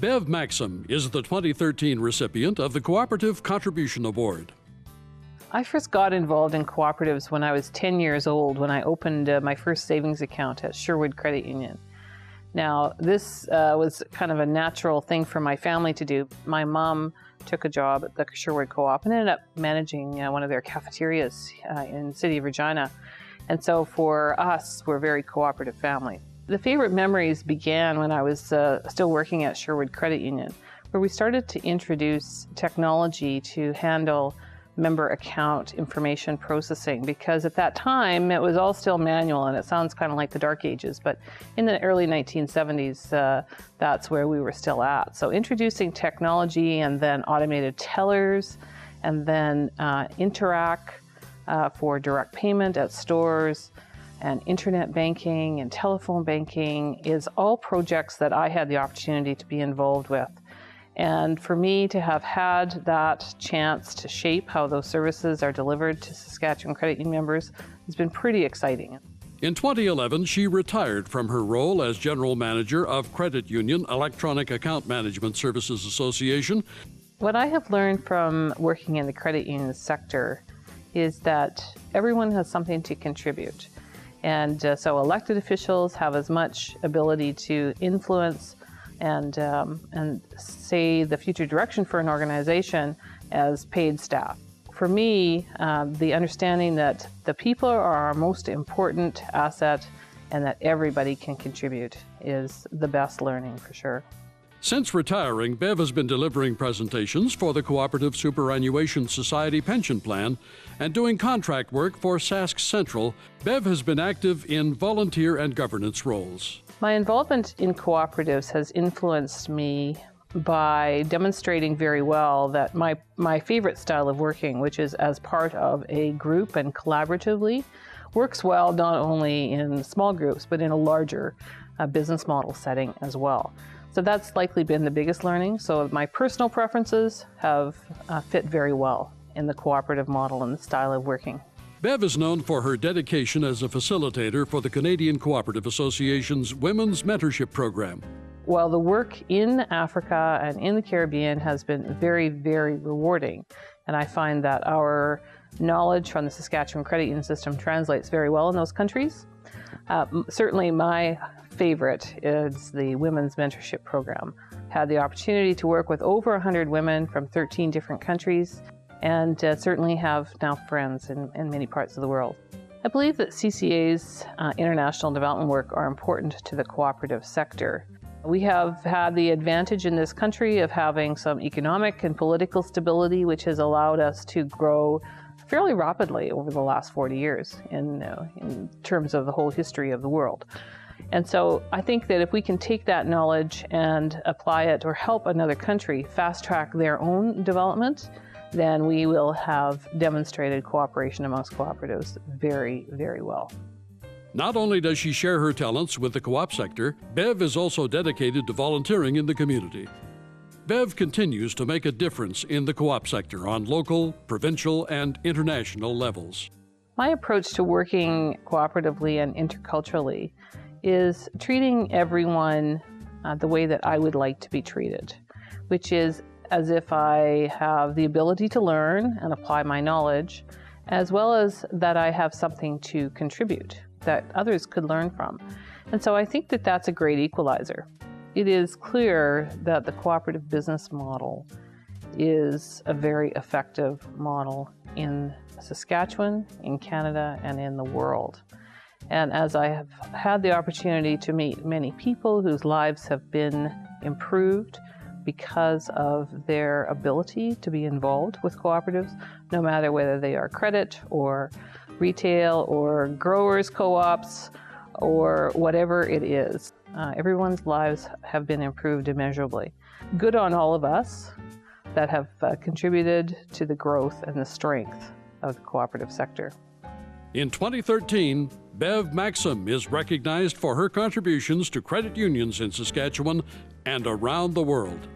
Bev Maxim is the 2013 recipient of the Cooperative Contribution Award. I first got involved in cooperatives when I was 10 years old, when I opened my first savings account at Sherwood Credit Union. Now, this was kind of a natural thing for my family to do. My mom took a job at the Sherwood Co-op and ended up managing one of their cafeterias in the city of Regina. And so for us, we're a very cooperative family. The favorite memories began when I was still working at Sherwood Credit Union, where we started to introduce technology to handle member account information processing, because at that time it was all still manual, and it sounds kind of like the dark ages, but in the early 1970s that's where we were still at. So introducing technology and then automated tellers and then Interac for direct payment at stores and internet banking and telephone banking is all projects that I had the opportunity to be involved with. And for me to have had that chance to shape how those services are delivered to Saskatchewan Credit Union members has been pretty exciting. In 2011, she retired from her role as General Manager of Credit Union Electronic Account Management Services Association. What I have learned from working in the credit union sector is that everyone has something to contribute. And so elected officials have as much ability to influence and say the future direction for an organization as paid staff. For me, the understanding that the people are our most important asset and that everybody can contribute is the best learning for sure. Since retiring, Bev has been delivering presentations for the Cooperative Superannuation Society Pension Plan and doing contract work for Sask Central. Bev has been active in volunteer and governance roles. My involvement in cooperatives has influenced me by demonstrating very well that my favorite style of working, which is as part of a group and collaboratively, works well not only in small groups but in a larger business model setting as well. So that's likely been the biggest learning. So my personal preferences have fit very well in the cooperative model and the style of working. Bev is known for her dedication as a facilitator for the Canadian Cooperative Association's Women's Mentorship Program. Well, the work in Africa and in the Caribbean has been very, very rewarding. And I find that our knowledge from the Saskatchewan credit union system translates very well in those countries. Certainly my favorite is the Women's Mentorship Program. Had the opportunity to work with over 100 women from 13 different countries, and certainly have now friends in many parts of the world. I believe that CCA's international development work are important to the cooperative sector. We have had the advantage in this country of having some economic and political stability, which has allowed us to grow fairly rapidly over the last 40 years in terms of the whole history of the world. And so I think that if we can take that knowledge and apply it or help another country fast track their own development, then we will have demonstrated cooperation amongst cooperatives very, very well. Not only does she share her talents with the co-op sector, Bev is also dedicated to volunteering in the community. Bev continues to make a difference in the co-op sector on local, provincial, and international levels. My approach to working cooperatively and interculturally is treating everyone the way that I would like to be treated, which is as if I have the ability to learn and apply my knowledge, as well as that I have something to contribute that others could learn from. And so I think that that's a great equalizer. It is clear that the cooperative business model is a very effective model in Saskatchewan, in Canada, and in the world. And as I have had the opportunity to meet many people whose lives have been improved because of their ability to be involved with cooperatives, no matter whether they are credit or retail or growers co-ops or whatever it is. Everyone's lives have been improved immeasurably. Good on all of us that have contributed to the growth and the strength of the cooperative sector. In 2013, Bev Maxim is recognized for her contributions to credit unions in Saskatchewan and around the world.